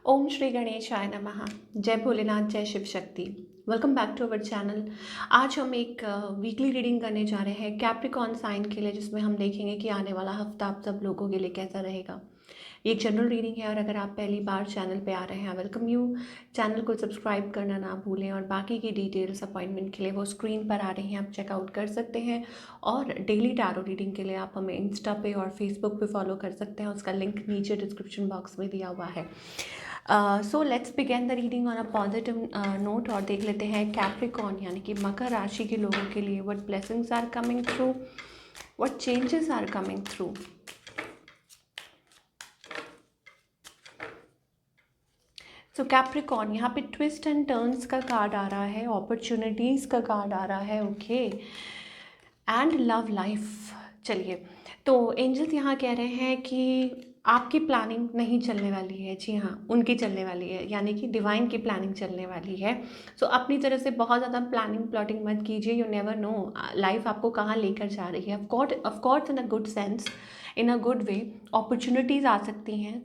ओम श्री गणेशाय नमः। जय भोलेनाथ, जय Shiv Shakti. Welcome back to our channel. आज हम एक वीकली रीडिंग करने जा रहे हैं कैप्रिकॉर्न साइन के लिए, जिसमें हम देखेंगे कि आने वाला हफ्ता आप सब लोगों के लिए कैसा रहेगा। ये एक जनरल रीडिंग है और अगर आप पहली बार चैनल पे आ रहे हैं, वेलकम यू। चैनल को सब्सक्राइब करना ना भूलें और बाकी की डिटेल्स अपॉइंटमेंट के लिए वो स्क्रीन पर आ रही हैं, आप चेकआउट कर सकते हैं। और डेली टैरो रीडिंग के लिए आप हमें इंस्टा पे और फेसबुक पे फॉलो कर सकते हैं, उसका लिंक नीचे डिस्क्रिप्शन बॉक्स में दिया हुआ है। So let's begin the reading on a positive note और देख लेते हैं कैप्रिकॉर्न यानी कि मकर राशि के लोगों के लिए what blessings are coming through, what changes are coming through. So Capricorn, यहाँ पे ट्विस्ट एंड टर्न्स का कार्ड आ रहा है, अपॉर्चुनिटीज़ का कार्ड आ रहा है, ओके, एंड लव लाइफ। चलिए, तो एंजल्स यहाँ कह रहे हैं कि आपकी प्लानिंग नहीं चलने वाली है। जी हाँ, उनकी चलने वाली है, यानी कि डिवाइन की प्लानिंग चलने वाली है। सो अपनी तरह से बहुत ज़्यादा प्लानिंग प्लॉटिंग मत कीजिए। यू नेवर नो लाइफ आपको कहाँ लेकर जा रही है। Of course in a good sense, in a good way opportunities आ सकती हैं।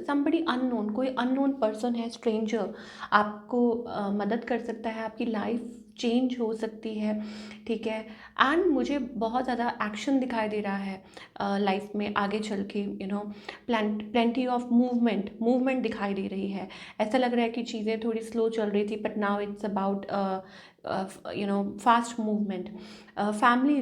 समबडी अननोन, कोई अननोन पर्सन है, स्ट्रेंजर आपको मदद कर सकता है, आपकी लाइफ चेंज हो सकती है, ठीक है। एंड मुझे बहुत ज़्यादा एक्शन दिखाई दे रहा है लाइफ में आगे चल के, प्लेंटी ऑफ मूवमेंट दिखाई दे रही है। ऐसा लग रहा है कि चीज़ें थोड़ी स्लो चल रही थी, but now it's about fast movement. Family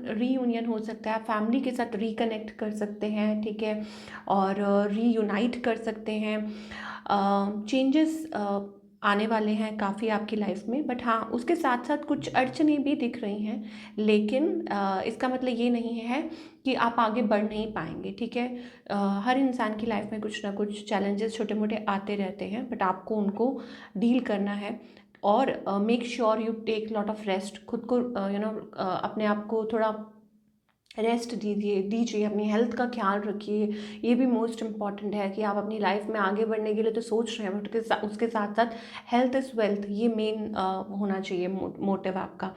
reunion हो सकता है, फैमिली के साथ रिकनेक्ट कर सकते हैं, ठीक है, और रीयूनाइट कर सकते हैं। चेंजेस आने वाले हैं काफ़ी आपकी लाइफ में, बट हाँ, उसके साथ साथ कुछ अड़चनें भी दिख रही हैं, लेकिन इसका मतलब ये नहीं है कि आप आगे बढ़ नहीं पाएंगे, ठीक है। हर इंसान की लाइफ में कुछ ना कुछ चैलेंजेस छोटे मोटे आते रहते हैं, बट आपको उनको डील करना है। और make sure you take lot of rest, खुद को अपने आप को थोड़ा रेस्ट दीजिए, अपनी हेल्थ का ख्याल रखिए। ये भी मोस्ट इम्पॉर्टेंट है कि आप अपनी लाइफ में आगे बढ़ने के लिए तो सोच रहे हैं, बट उसके साथ साथ हेल्थ इज़ वेल्थ, ये मेन होना चाहिए मोटिव आपका।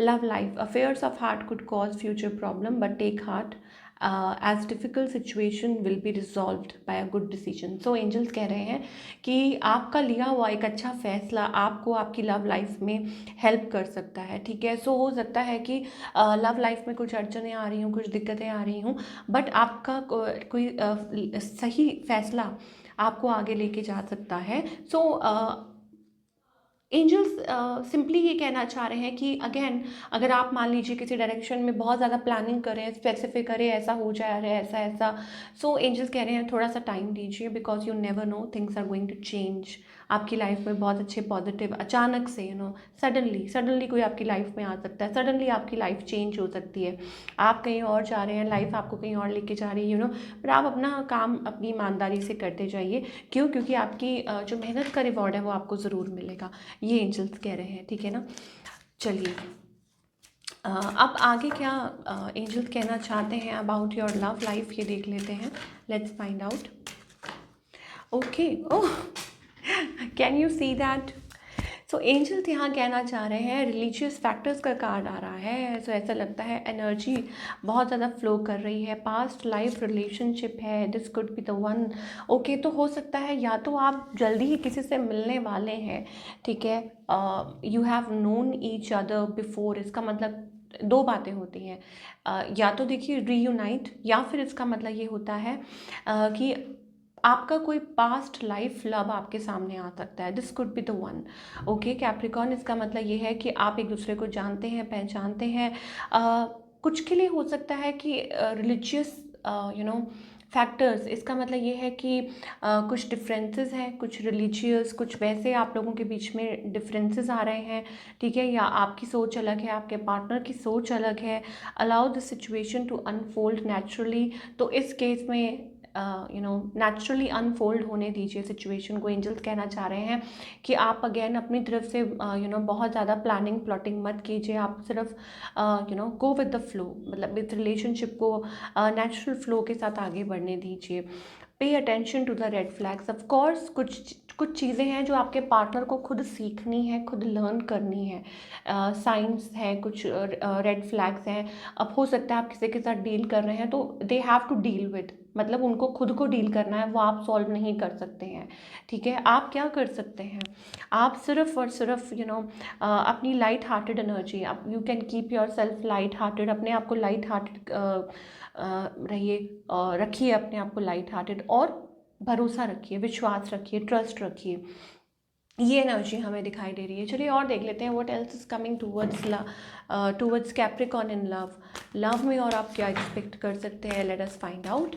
Love life, affairs of heart could cause future problem, but take heart as difficult situation will be resolved by a good decision. So angels कह रहे हैं कि आपका लिया हुआ एक अच्छा फैसला आपको आपकी लव लाइफ में हेल्प कर सकता है, ठीक है। सो हो सकता है कि लव लाइफ में कुछ अड़चनें आ रही हूँ, कुछ दिक्कतें आ रही हूँ, बट आपका कोई सही फैसला आपको आगे लेके जा सकता है। सो एंजल्स सिंपली ये कहना चाह रहे हैं कि अगेन, अगर आप मान लीजिए किसी डायरेक्शन में बहुत ज़्यादा प्लानिंग करें, स्पेसिफिक करें, ऐसा हो जा रहा है, ऐसा ऐसा, सो एंजल्स कह रहे हैं थोड़ा सा टाइम दीजिए, because you never know things are going to change. आपकी लाइफ में बहुत अच्छे पॉजिटिव अचानक से सडनली कोई आपकी लाइफ में आ सकता है, सडनली आपकी लाइफ चेंज हो सकती है। आप कहीं और जा रहे हैं, लाइफ आपको कहीं और लेके जा रही है, पर आप अपना काम अपनी ईमानदारी से करते जाइए। क्यों? क्योंकि आपकी जो मेहनत का रिवॉर्ड है वो आपको ज़रूर मिलेगा, ये एंजल्स कह रहे हैं, ठीक है ना। चलिए, अब आगे क्या एंजल्स कहना चाहते हैं अबाउट योर लव लाइफ, ये देख लेते हैं। Let's find out. Okay, oh, can you see that? So angels यहाँ कहना चाह रहे हैं, रिलीजियस फैक्टर्स का कार्ड आ रहा है। सो ऐसा लगता है एनर्जी बहुत ज़्यादा फ्लो कर रही है, पास्ट लाइफ रिलेशनशिप है, this could be the one. Okay, तो हो सकता है या तो आप जल्दी ही किसी से मिलने वाले हैं, ठीक है, you have known each other before. इसका मतलब दो बातें होती हैं, या तो देखिए रीयूनाइट, या फिर इसका मतलब ये होता है कि आपका कोई पास्ट लाइफ लव आपके सामने आ सकता है, this could be the one. Okay Capricorn, इसका मतलब ये है कि आप एक दूसरे को जानते हैं, पहचानते हैं। कुछ के लिए हो सकता है कि रिलीजियस फैक्टर्स, इसका मतलब ये है कि कुछ डिफरेंसेस हैं, कुछ रिलीजियस, कुछ वैसे आप लोगों के बीच में डिफरेंसेस आ रहे हैं, ठीक है, या आपकी सोच अलग है, आपके पार्टनर की सोच अलग है। Allow the situation to unfold naturally, तो इस केस में नेचुरली अनफोल्ड होने दीजिए सिचुएशन को। एंजल्स कहना चाह रहे हैं कि आप अगेन अपनी तरफ से बहुत ज़्यादा प्लानिंग प्लॉटिंग मत कीजिए, आप सिर्फ गो विद द फ्लो, मतलब इस रिलेशनशिप को नेचुरल फ्लो के साथ आगे बढ़ने दीजिए। Pay attention to the red flags, of course कुछ चीज़ें हैं जो आपके पार्टनर को खुद सीखनी है, खुद लर्न करनी है। साइंस है, कुछ रेड फ्लैग्स हैं। अब हो सकता है आप किसी के साथ डील कर रहे हैं तो they have to deal with, मतलब उनको खुद को डील करना है, वो आप सॉल्व नहीं कर सकते हैं। ठीक है, आप क्या कर सकते हैं, आप सिर्फ और सिर्फ अपनी लाइट हार्टेड एनर्जी, आप you can keep your self light hearted, अपने आप को लाइट हार्टेड रहिए, रखिए अपने आप को लाइट हार्टेड, और भरोसा रखिए, विश्वास रखिए, ट्रस्ट रखिए। ये एनर्जी हमें दिखाई दे रही है। चलिए और देख लेते हैं what else is coming towards Capricorn in love. Love में और आप क्या एक्सपेक्ट कर सकते हैं, let us find out.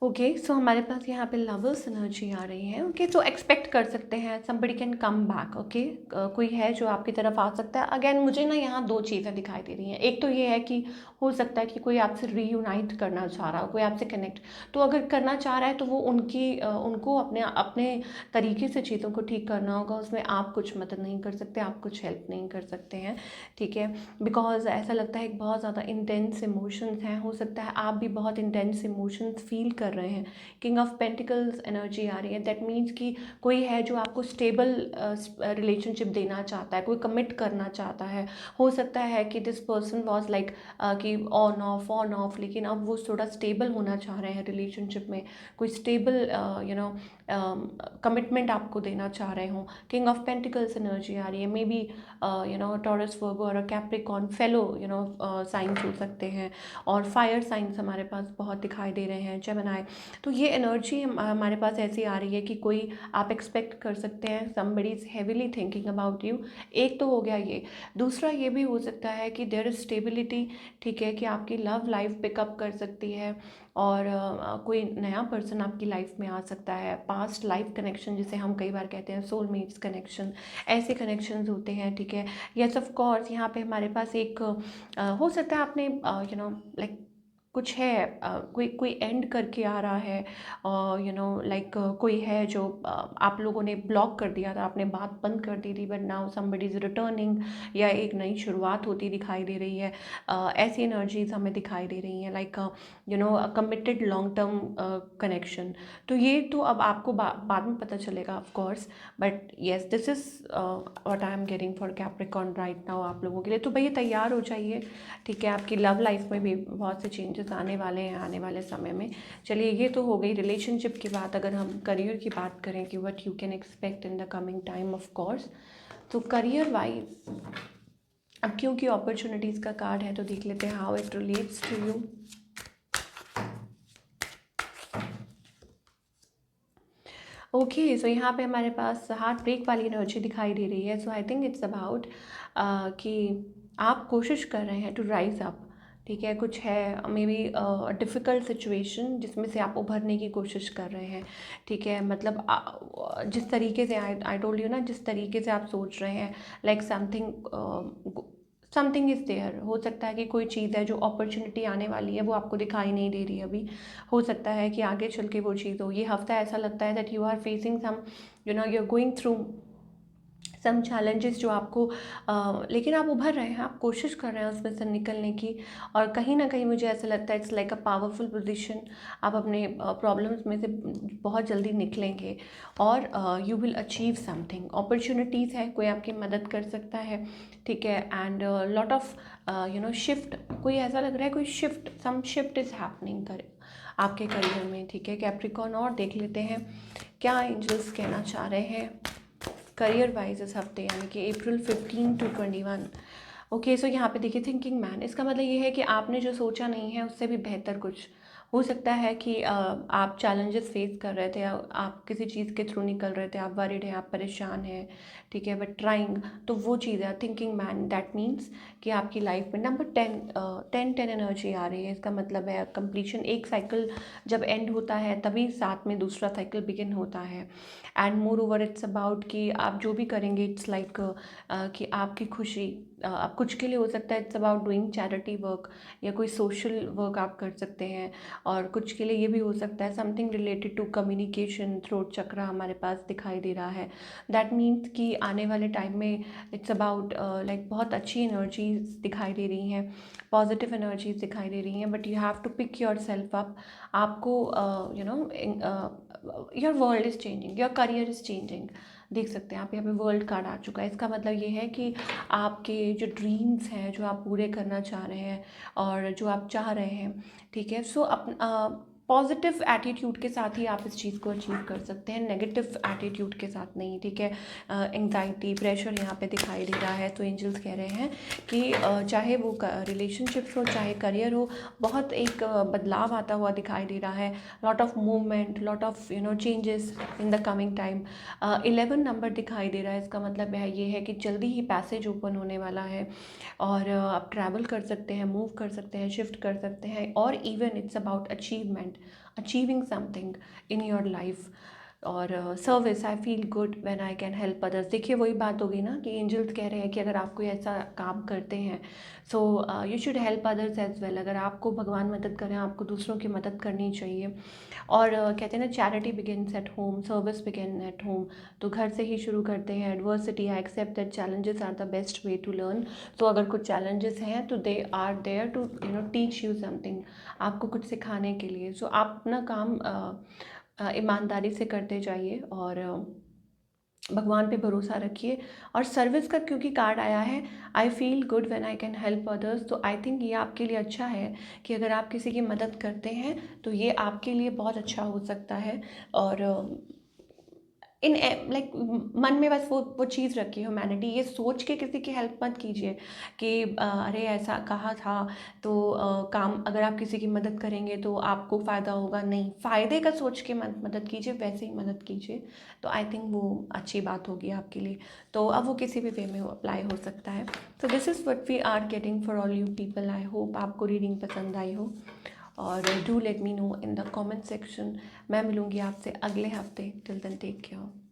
Okay, so हमारे पास यहाँ पे लवर्स एनर्जी आ रही है। ओके, तो एक्सपेक्ट कर सकते हैं somebody can come back. Okay, कोई है जो आपकी तरफ आ सकता है। अगेन मुझे ना यहाँ दो चीज़ें दिखाई दे रही हैं। एक तो ये है कि हो सकता है कि कोई आपसे रीयूनाइट करना चाह रहा हो, कोई आपसे कनेक्ट, तो अगर करना चाह रहा है तो वो उनको अपने अपने तरीके से चीज़ों को ठीक करना होगा। उसमें आप कुछ मदद नहीं कर सकते, आप कुछ हेल्प नहीं कर सकते हैं। ठीक है, बिकॉज ऐसा लगता है कि बहुत ज़्यादा इंटेंस इमोशंस हैं। हो सकता है आप भी बहुत इंटेंस इमोशंस फील कर रहे हैं। किंग ऑफ पेंटिकल्स एनर्जी आ रही है। दैट मीन्स कि कोई है जो आपको स्टेबल रिलेशनशिप देना चाहता है, कोई कमिट करना चाहता है। हो सकता है कि दिस पर्सन वॉज लाइक कि ऑन ऑफ, लेकिन अब वो थोड़ा स्टेबल होना चाह रहे हैं रिलेशनशिप में, कोई स्टेबल कमिटमेंट आपको देना चाह रहे हों। किंग ऑफ पेंटिकल्स एनर्जी आ रही है। मे बी टॉरस, वर्गो और कैप्रिकॉर्न फेलो साइंस हो सकते हैं, और फायर साइंस हमारे पास बहुत दिखाई दे रहे हैं, जेमिनी। तो ये एनर्जी हमारे पास ऐसी आ रही है कि कोई आप एक्सपेक्ट कर सकते हैं somebody is heavily thinking about you. एक तो हो गया ये। दूसरा ये भी हो सकता है कि देयर इज स्टेबिलिटी। ठीक है, कि आपकी लव लाइफ पिकअप कर सकती है, और कोई नया पर्सन आपकी लाइफ में आ सकता है। पास्ट लाइफ कनेक्शन जिसे हम कई बार कहते हैं सोलमेट्स कनेक्शन, ऐसे कनेक्शंस होते हैं। ठीक है, यस ऑफ कोर्स यहाँ पे हमारे पास एक हो सकता है आपने लाइक कुछ है, कोई कोई एंड करके आ रहा है, लाइक कोई है जो आप लोगों ने ब्लॉक कर दिया था, आपने बात बंद कर दी थी, but now somebody is returning, या एक नई शुरुआत होती दिखाई दे रही है। ऐसी एनर्जीज हमें दिखाई दे रही हैं, like committed long term connection. तो ये तो अब आपको बाद में पता चलेगा of course, but yes this is what I am getting for Capricorn right now आप लोगों के लिए। तो भैया तैयार हो जाइए। ठीक है, आपकी लव लाइफ में भी बहुत से चेंजेस आने वाले हैं आने वाले समय में। चलिए, ये तो हो गई रिलेशनशिप की बात। अगर हम करियर की बात करें कि what you can expect in the coming time, of course, तो करियर वाइज अब क्योंकि अपॉर्चुनिटीज़ का कार्ड है तो देख लेते हैं how it relates to you. Okay, so यहाँ पे हमारे पास हार्ट ब्रेक वाली एनर्जी दिखाई दे रही है। So I think it's about कि आप कोशिश कर रहे हैं टू राइज अप। ठीक है, कुछ है मे बी डिफ़िकल्ट सिचुएशन जिसमें से आप उभरने की कोशिश कर रहे हैं। ठीक है, मतलब जिस तरीके से आई टोल्ड यू ना, जिस तरीके से आप सोच रहे हैं, लाइक समथिंग इज़ देयर। हो सकता है कि कोई चीज़ है जो अपॉर्चुनिटी आने वाली है वो आपको दिखाई नहीं दे रही अभी। हो सकता है कि आगे चल के वो चीज़ हो। ये हफ्ता ऐसा लगता है that you are facing some, you are going through some challenges जो आपको लेकिन आप उभर रहे हैं, आप कोशिश कर रहे हैं उसमें से निकलने की। और कहीं ना कहीं मुझे ऐसा लगता है it's like a powerful position. आप अपने प्रॉब्लम्स में से बहुत जल्दी निकलेंगे, और you will achieve something. Opportunities है, कोई आपकी मदद कर सकता है। ठीक है, एंड लॉट ऑफ शिफ्ट, कोई ऐसा लग रहा है कोई shift, some shift is happening कर आपके करियर में। ठीक है कैप्रिकॉर्न, और देख लेते हैं क्या एंजल्स कहना चाह रहे हैं करियर वाइज इस हफ्ते, यानी कि अप्रैल 15 to 21। ओके, सो यहाँ पे देखिए थिंकिंग मैन, इसका मतलब ये है कि आपने जो सोचा नहीं है उससे भी बेहतर कुछ हो सकता है कि आप चैलेंजेस फेस कर रहे थे, या आप किसी चीज़ के थ्रू निकल रहे थे, आप वरीड हैं, आप परेशान हैं। ठीक है, बट ट्राइंग, तो वो चीज़ है थिंकिंग मैन। दैट मीन्स कि आपकी लाइफ में नंबर 10 एनर्जी आ रही है। इसका मतलब है कंप्लीशन। एक साइकिल जब एंड होता है तभी साथ में दूसरा साइकिल बिगिन होता है। And more over it's about कि आप जो भी करेंगे इट्स लाइक कि आपकी खुशी, आप कुछ के लिए हो सकता है it's about doing charity work, या कोई सोशल वर्क आप कर सकते हैं। और कुछ के लिए ये भी हो सकता है something related to communication, throat chakra हमारे पास दिखाई दे रहा है। दैट मीन्स कि आने वाले टाइम में इट्स अबाउट लाइक बहुत अच्छी एनर्जीज दिखाई दे रही हैं, पॉजिटिव एनर्जीज दिखाई दे रही हैं, but you have to pick yourself up. आपको your world is changing, your career is changing. देख सकते हैं आप, यहाँ पे वर्ल्ड कार्ड आ चुका है। इसका मतलब ये है कि आपके जो ड्रीम्स हैं, जो आप पूरे करना चाह रहे हैं और जो आप चाह रहे हैं, ठीक है, सो पॉजिटिव एटीट्यूड के साथ ही आप इस चीज़ को अचीव कर सकते हैं, नेगेटिव एटीट्यूड के साथ नहीं, ठीक है। एंग्जाइटी, प्रेशर यहाँ पे दिखाई दे रहा है, तो एंजल्स कह रहे हैं कि चाहे वो रिलेशनशिप्स हो, चाहे करियर हो, बहुत एक बदलाव आता हुआ दिखाई दे रहा है। Lot of movement, lot of changes in the coming time. 11 number दिखाई दे रहा है, इसका मतलब है ये है कि जल्दी ही पैसेज ओपन होने वाला है और आप ट्रैवल कर सकते हैं, मूव कर सकते हैं, शिफ्ट कर सकते हैं, और even it's about achievement, achieving something in your life. और service, I feel good when I can help others. देखिए वही बात होगी ना कि एंजल्स कह रहे हैं कि अगर आप कोई ऐसा काम करते हैं, so you should help others as well. अगर आपको भगवान मदद करें, आपको दूसरों की मदद करनी चाहिए। और कहते हैं ना, charity begins at home, service begin at home. तो घर से ही शुरू करते हैं। Adversity, I accept that challenges are the best way to learn. तो अगर कुछ चैलेंजेस हैं तो they are there to teach you something, आपको कुछ सिखाने के लिए। सो आप अपना काम ईमानदारी से करते जाइए और भगवान पे भरोसा रखिए। और सर्विस का क्योंकि कार्ड आया है, आई feel good when I can help others, तो आई थिंक ये आपके लिए अच्छा है कि अगर आप किसी की मदद करते हैं तो ये आपके लिए बहुत अच्छा हो सकता है। और इन लाइक मन में बस वो चीज़ रखिए, ह्यूमैनिटी, ये सोच के किसी की हेल्प मत कीजिए कि अरे ऐसा कहा था तो काम, अगर आप किसी की मदद करेंगे तो आपको फ़ायदा होगा। नहीं, फ़ायदे का सोच के मत मदद कीजिए, वैसे ही मदद कीजिए। तो आई थिंक वो अच्छी बात होगी आपके लिए। तो अब वो किसी भी वे में अप्लाई हो सकता है। तो this is what we are getting for all you people. I hope आपको रीडिंग पसंद आई हो, और do let me know in the comment section. मैं मिलूँगी आपसे अगले हफ्ते। Till then take care.